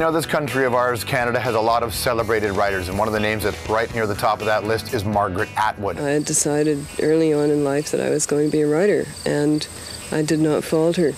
know, this country of ours, Canada, has a lot of celebrated writers, and one of the names that's right near the top of that list is Margaret Atwood. I had decided early on in life that I was going to be a writer, and I did not falter.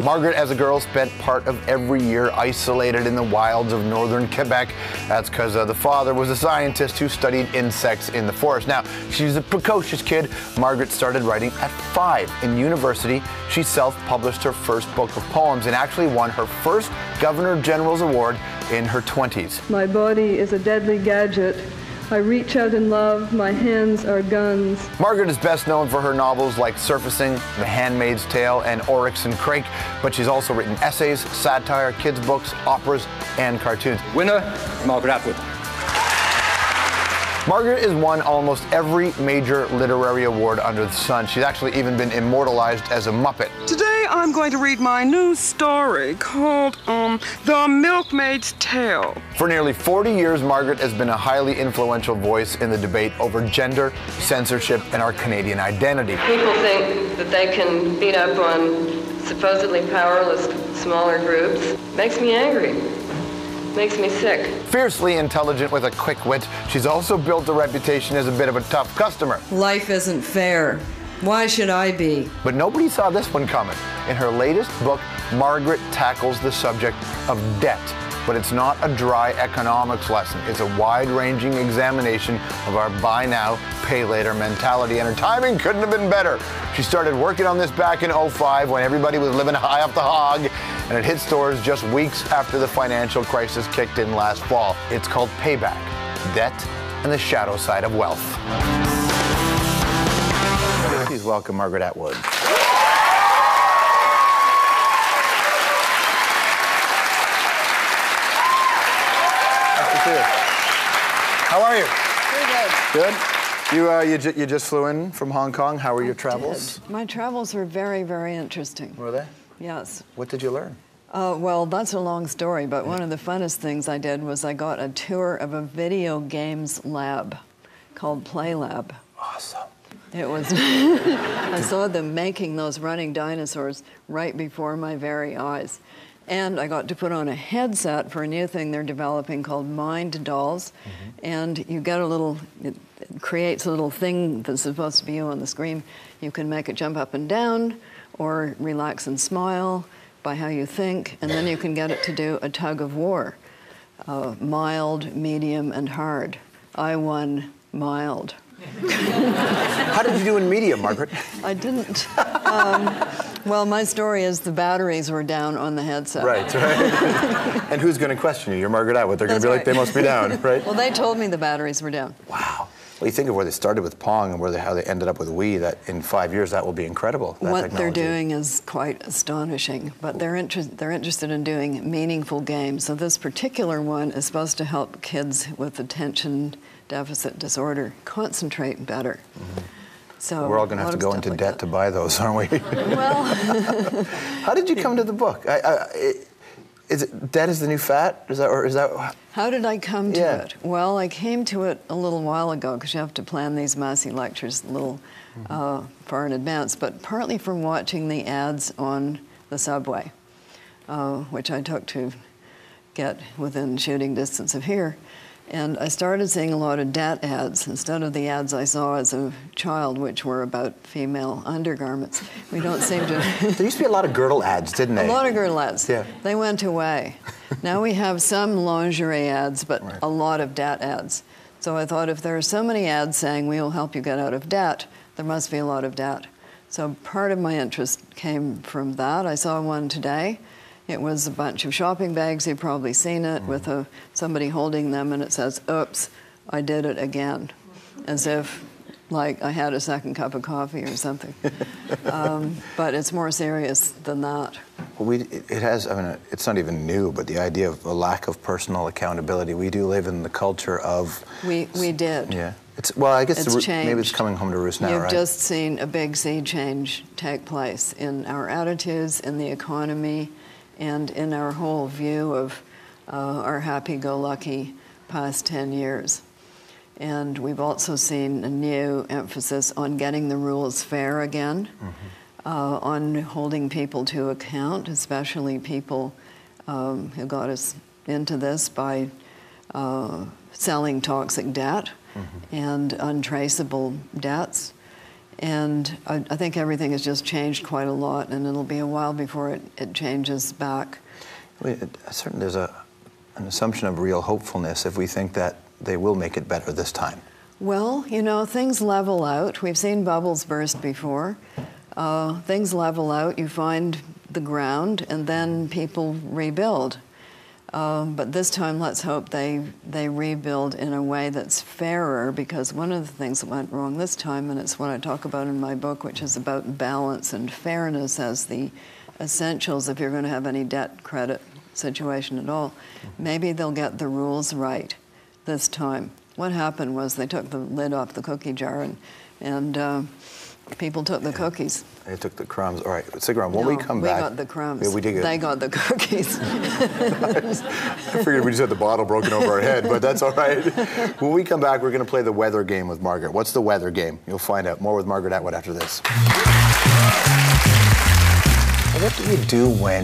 Margaret, as a girl, spent part of every year isolated in the wilds of northern Quebec. That's because the father was a scientist who studied insects in the forest. Now, she's a precocious kid. Margaret started writing at 5. In university, she self-published her first book of poems and actually won her first Governor General's Award in her 20s. My body is a deadly gadget. I reach out in love, my hands are guns. Margaret is best known for her novels like Surfacing, The Handmaid's Tale, and Oryx and Crake, but she's also written essays, satire, kids' books, operas, and cartoons. Winner, Margaret Atwood. Margaret has won almost every major literary award under the sun. She's actually even been immortalized as a Muppet. Today I'm going to read my new story called The Milkmaid's Tale. For nearly 40 years, Margaret has been a highly influential voice in the debate over gender, censorship, and our Canadian identity. People think that they can beat up on supposedly powerless smaller groups. Makes me angry. Makes me sick. Fiercely intelligent with a quick wit, she's also built a reputation as a bit of a tough customer. Life isn't fair. Why should I be? But nobody saw this one coming. In her latest book, Margaret tackles the subject of debt. But it's not a dry economics lesson. It's a wide-ranging examination of our buy now, pay later mentality, and her timing couldn't have been better. She started working on this back in '05 when everybody was living high off the hog, and it hit stores just weeks after the financial crisis kicked in last fall. It's called Payback: Debt and the Shadow Side of Wealth. Please welcome Margaret Atwood. How are you? Pretty Good. good. You just flew in from Hong Kong. How were your travels? My travels were very, very interesting. Were they? Yes. What did you learn? Well, that's a long story, but one of the funnest things I did was I got a tour of a video games lab called Play Lab. Awesome. It was, I saw them making those running dinosaurs right before my very eyes. And I got to put on a headset for a new thing they're developing called Mind Dolls. And you get a little, it creates a little thing that's supposed to be you on the screen. You can make it jump up and down or relax and smile by how you think. And then you can get it to do a tug of war, mild, medium, and hard. I won mild. How did you do in media, Margaret? I didn't. Well, my story is the batteries were down on the headset. Right. And who's going to question you? You're Margaret Atwood. They're going to be like, they must be down, right? Well, they told me the batteries were down. Wow. Well, you think of where they started with Pong and how they ended up with Wii, that in 5 years that will be incredible. What they're doing is quite astonishing, but they're interested in doing meaningful games. So this particular one is supposed to help kids with attention deficit disorder concentrate better. So we're all going to have to go into debt to buy those, aren't we? Well, how did you come to the book? Is it debt is the new fat? Is that? How did I come to it? Well, I came to it a little while ago because you have to plan these massy lectures a little far in advance, but partly from watching the ads on the subway, which I took to get within shooting distance of here. And I started seeing a lot of debt ads instead of the ads I saw as a child, which were about female undergarments. We don't seem to... There used to be a lot of girdle ads, didn't they? A lot of girdle ads. Yeah. They went away. Now we have some lingerie ads, but a lot of debt ads. So I thought if there are so many ads saying we'll help you get out of debt, there must be a lot of debt. So part of my interest came from that. I saw one today. It was a bunch of shopping bags, you've probably seen it, with somebody holding them, and it says, oops, I did it again. As if, like, I had a second cup of coffee or something. But it's more serious than that. Well, it has, I mean, it's not even new, but the idea of a lack of personal accountability. We do live in the culture of... We did. Yeah. Well, I guess maybe it's coming home to roost now, You've right? just seen a big sea change take place in our attitudes, in the economy, and in our whole view of our happy-go-lucky past 10 years. And we've also seen a new emphasis on getting the rules fair again, on holding people to account, especially people who got us into this by selling toxic debt and untraceable debts. And I think everything has just changed quite a lot, and it'll be a while before it changes back. Certainly there's an assumption of real hopefulness if we think that they will make it better this time. Well, you know, things level out. We've seen bubbles burst before. Things level out, you find the ground, and then people rebuild. But this time, let's hope they rebuild in a way that's fairer, because one of the things that went wrong this time, and it's what I talk about in my book, which is about balance and fairness as the essentials if you're going to have any debt credit situation at all. Maybe they'll get the rules right this time. What happened was they took the lid off the cookie jar and people took the cookies. They took the crumbs. All right, stick around. When we come back... we got the crumbs. Yeah, we did get... They got the cookies. I figured we just had the bottle broken over our head, but that's all right. When we come back, we're going to play the weather game with Margaret. What's the weather game? You'll find out. More with Margaret Atwood after this. What do you do when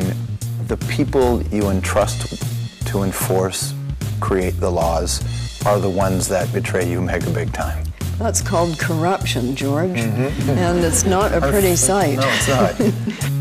the people you entrust to enforce, create the laws, are the ones that betray you mega big time? That's called corruption, George. And it's not a pretty sight. No, it's not.